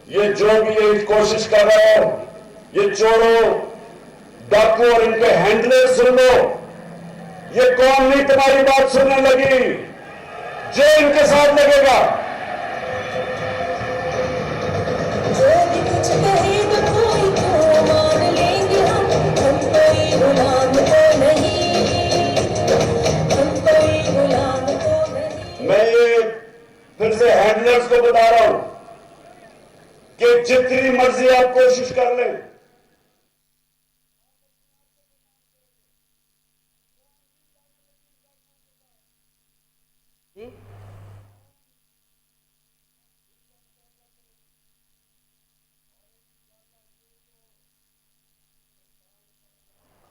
ये जो भी ये कोशिश कर रहे हो, ये चोरों डाकू और इनके हैंडलर सुन लो, ये कौन नहीं तुम्हारी बात सुनने लगी, जो इनके साथ लगेगा। मैं ये फिर से हैंडलर्स को बता रहा हूं कि जितनी मर्जी आप कोशिश कर लें,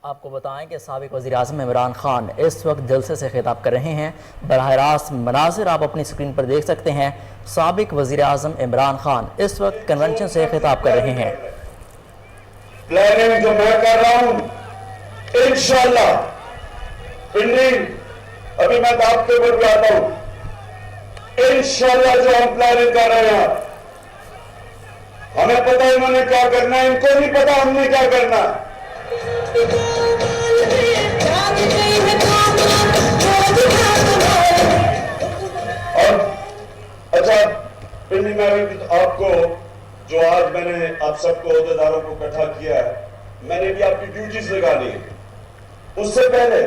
आपको बताएं कि साबिक वज़ीर-ए-आज़म इमरान खान इस वक्त जलसे से खिताब कर रहे हैं। बराह रास्त मनाज़िर आप अपनी स्क्रीन पर देख सकते हैं। साबिक वज़ीर-ए-आज़म इमरान खान इस वक्त कन्वेंशन से खिताब कर रहे हैं। प्लानिंग जो मैं कर रहा हूं, इंशाअल्लाह पिंडी, अभी मैं दाब के ऊपर भी आता हूं, इंशाअल्लाह जो हम प्लानिंग कर रहे हैं, हमें पता है इन्होंने क्या करना है, इनको नहीं पता हमने क्या करना है। और अच्छा पिंडी में भी आपको जो आज मैंने आप सबको अहदेदारों को इकट्ठा किया है, मैंने भी आपकी ड्यूटीज लगानी है। उससे पहले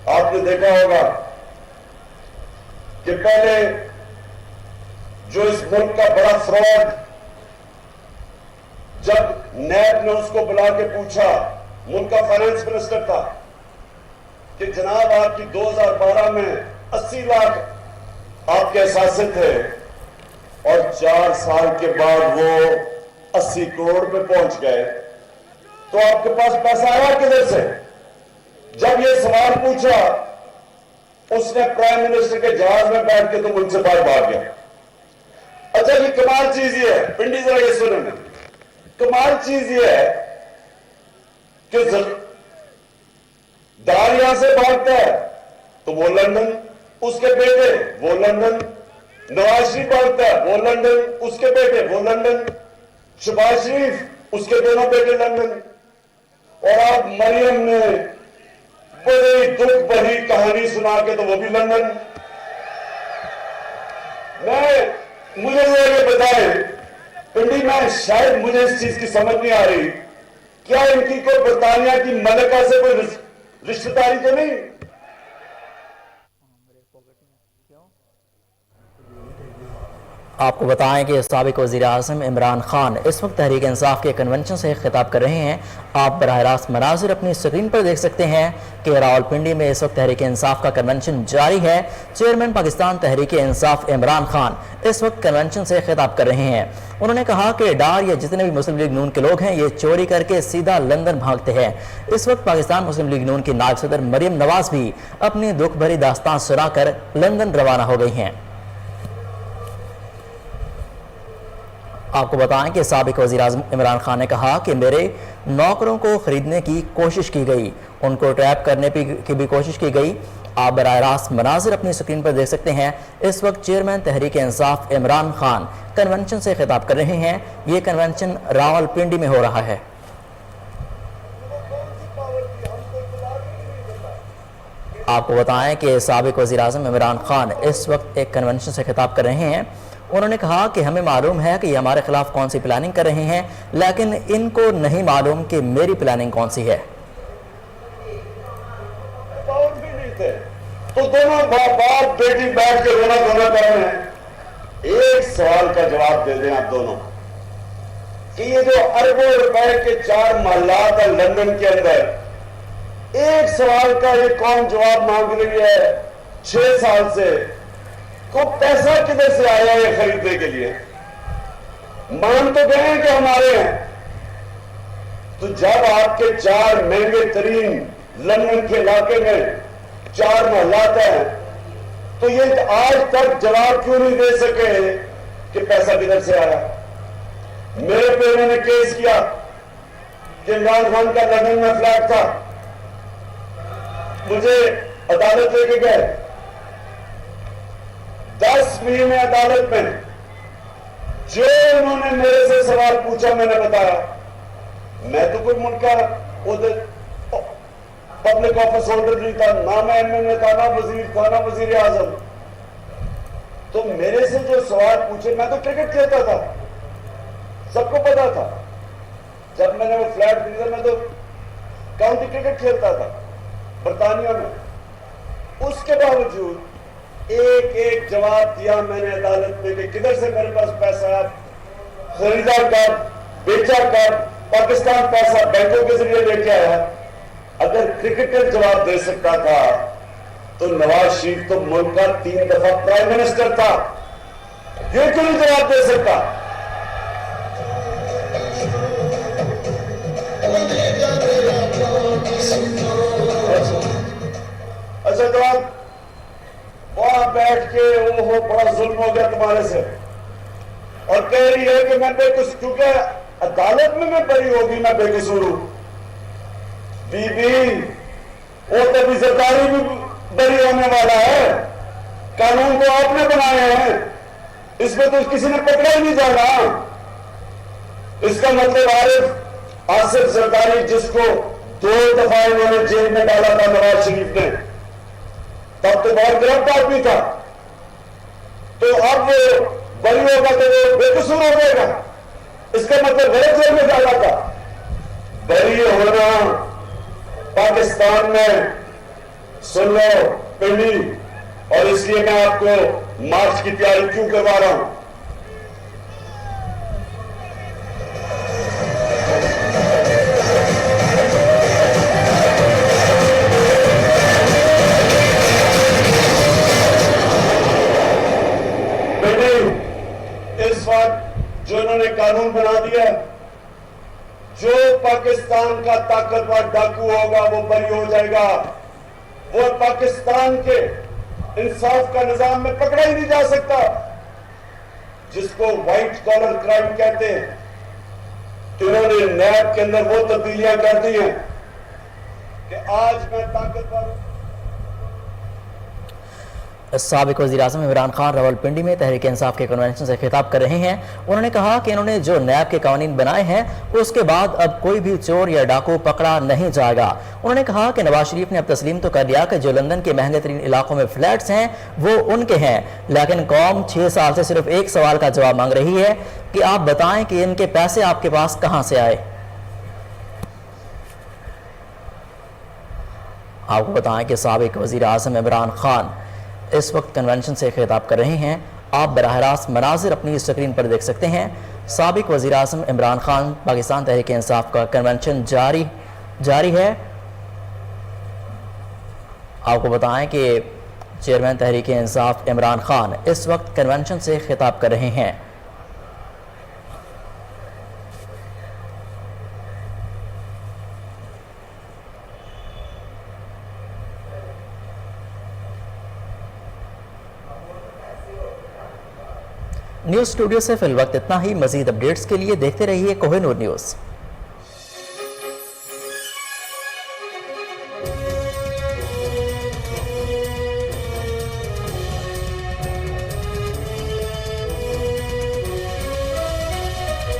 आपने देखा होगा कि पहले जो इस मुल्क का बड़ा फ्रॉड, जब नैब ने उसको बुला के पूछा, मुल्क का फाइनेंस मिनिस्टर था, कि जनाब आपकी 2012 में 80 लाख आपके एहसासे थे और 4 साल के बाद वो 80 करोड़ पे पहुंच गए, तो आपके पास पैसा आया किधर से? जब ये सवाल पूछा, उसने प्राइम मिनिस्टर के जहाज में बैठ के तो मुझसे बाहर भाग गया। अच्छा ये कमाल चीज ये है, पिंडी जरा ये सुने, कमाल चीज ये है कि दार यहां से भागता है तो वो लंदन, उसके बेटे वो लंदन, नवाज शरीफ भागता है वो लंदन, उसके बेटे वो लंदन, शहबाज शरीफ उसके दोनों बेटे लंदन, और आप मरियम ने बड़ी दुख भरी कहानी सुना के तो वो भी लंदन। मुझे ये बताए पिंडी में, शायद मुझे इस चीज की समझ नहीं आ रही, क्या इनकी कोई बरतानिया की मलिका से कोई रिश्तेदारी तो नहीं? आपको बताएं कि साबिक वज़ीर-ए-आज़म इमरान खान इस वक्त तहरीक इंसाफ के कन्वेंशन से खिताब कर रहे हैं। आप बराह रास्त मनाज़िर अपनी स्क्रीन पर देख सकते हैं कि रावलपिंडी में इस वक्त तहरीक इंसाफ का कन्वेंशन जारी है। चेयरमैन पाकिस्तान तहरीक इंसाफ इमरान खान इस वक्त कन्वेंशन से खिताब कर रहे हैं। उन्होंने कहा कि डार या जितने भी मुस्लिम लीग नून के लोग हैं, ये चोरी करके सीधा लंदन भागते हैं। इस वक्त पाकिस्तान मुस्लिम लीग नून की नायब सदर मरियम नवाज भी अपनी दुख भरी दास्तान सुनाकर लंदन रवाना हो गई हैं। आपको बताएं कि साबिक वज़ीर-ए-आज़म इमरान खान ने कहा कि मेरे नौकरों को खरीदने की कोशिश की गई, उनको ट्रैप करने की भी कोशिश की गई। आप बराह रास्त मनाज़िर अपनी स्क्रीन पर देख सकते हैं। इस वक्त चेयरमैन तहरीक इंसाफ इमरान खान कन्वेंशन से खिताब कर रहे हैं। ये कन्वेंशन रावलपिंडी में हो रहा है। आपको बताएं कि साबिक वज़ीर-ए-आज़म इमरान खान इस वक्त एक कन्वेंशन से खिताब कर रहे हैं। उन्होंने कहा कि हमें मालूम है कि ये हमारे खिलाफ कौन सी प्लानिंग कर रहे हैं, लेकिन इनको नहीं मालूम कि मेरी प्लानिंग कौन सी है। तो दोनों बाप बेटी बैठ के रोना धोना कर रहे हैं। एक सवाल का जवाब दे दें आप दोनों कि ये जो अरबों रुपए के 4 महल्लात है लंदन के अंदर, एक सवाल का ये कौन जवाब मांग रही है 6 साल से, को पैसा किधर से आया है खरीदने के लिए? मान तो गए हैं कि हमारे हैं। तो जब आपके 4 महंगे तरीन लंदन के इलाके में 4 महलात हैं, तो ये आज तक जवाब क्यों नहीं दे सके कि पैसा किधर से आया? मेरे पे उन्होंने केस किया कि इमरान खान का लंदन में फ्लैट था, मुझे अदालत लेके गए, 10 महीने अदालत में जो उन्होंने मेरे से सवाल पूछा मैंने बताया। मैं तो कोई मुल्क का पब्लिक ऑफिस होल्डर नहीं था, ना मैं एमएनए था, ना वजीर था, ना वजीर आजम। तो मेरे से जो सवाल पूछे, मैं तो क्रिकेट खेलता था, सबको पता था। जब मैंने वो फ्लैट खरीदा, मैं तो काउंटी क्रिकेट खेलता था बरतानिया में। उसके बावजूद एक एक जवाब दिया मैंने अदालत में कि किधर से मेरे पास पैसा खरीदा कर, बेचा कर, पाकिस्तान पैसा बैंकों के जरिए लेके आया। अगर क्रिकेटर जवाब दे सकता था तो नवाज शरीफ तो मुल्क का 3 दफा प्राइम मिनिस्टर था, ये क्यों नहीं जवाब दे सकता? अच्छा जवाब वहां बैठ के ओहो बड़ा जुल्म हो गया तुम्हारे से, और कह रही है कि मैं बेकसूर, क्योंकि अदालत में मैं बरी होगी, मैं बेकसूर हूं। बीबी वो तभी सरकारी भी बरी होने वाला है, कानून को आपने बनाए हैं, इसमें तो किसी ने पकड़ा ही नहीं जाना। इसका मतलब आसिफ जरदारी, जिसको 2 दफा इन्होंने जेल में डाला था नवाज शरीफ ने, तब तो बहुत गिरफ्त आदमी था, तो अब वो बरी होगा तो वो बेकसूर हो जाएगा। इसका मतलब गलत जेल में डाला था। बरी होना पाकिस्तान में सुन लो पिंडी, और इसलिए मैं आपको मार्च की तैयारी क्यों करवा रहा हूं। इस वक्त जो इन्होंने कानून बना दिया, जो पाकिस्तान का ताकतवर डाकू होगा वो बरी हो जाएगा। वो पाकिस्तान के इंसाफ का निजाम में पकड़ा ही नहीं जा सकता, जिसको व्हाइट कॉलर क्राइम कहते हैं। इन्होंने नैब के अंदर वो तब्दीलियां कर दी हैं कि आज मैं ताकतवर। साबिक वज़ीर-ए-आज़म इमरान खान रावलपिंडी में तहरीक इंसाफ के कन्वेंशन से खिताब कर रहे हैं। उन्होंने कहा कि इन्होंने जो नैब के कानून बनाए हैं उसके बाद अब कोई भी चोर या डाकू पकड़ा नहीं जाएगा। उन्होंने कहा कि नवाज शरीफ ने अब तस्लीम तो कर लिया कि जो लंदन के महंगे तरीन इलाकों में फ्लैट्स हैं वो उनके हैं, लेकिन कौम 6 साल से सिर्फ एक सवाल का जवाब मांग रही है कि आप बताएं कि इनके पैसे आपके पास कहां से आए। आपको बताएं कि साबिक वज़ीर-ए-आज़म इमरान खान इस वक्त कन्वेंशन से खिताब कर रहे हैं। आप बराह रास्त मनाजिर अपनी स्क्रीन पर देख सकते हैं। साबिक वज़ीर-ए-आज़म इमरान खान पाकिस्तान तहरीक इंसाफ का कन्वेंशन जारी है। आपको बताएं कि चेयरमैन तहरीक इंसाफ इमरान खान इस वक्त कन्वेंशन से खिताब कर रहे हैं। न्यूज़ स्टूडियो से फिल वक्त इतना ही। मजीद अपडेट्स के लिए देखते रहिए कोहिनूर न्यूज़।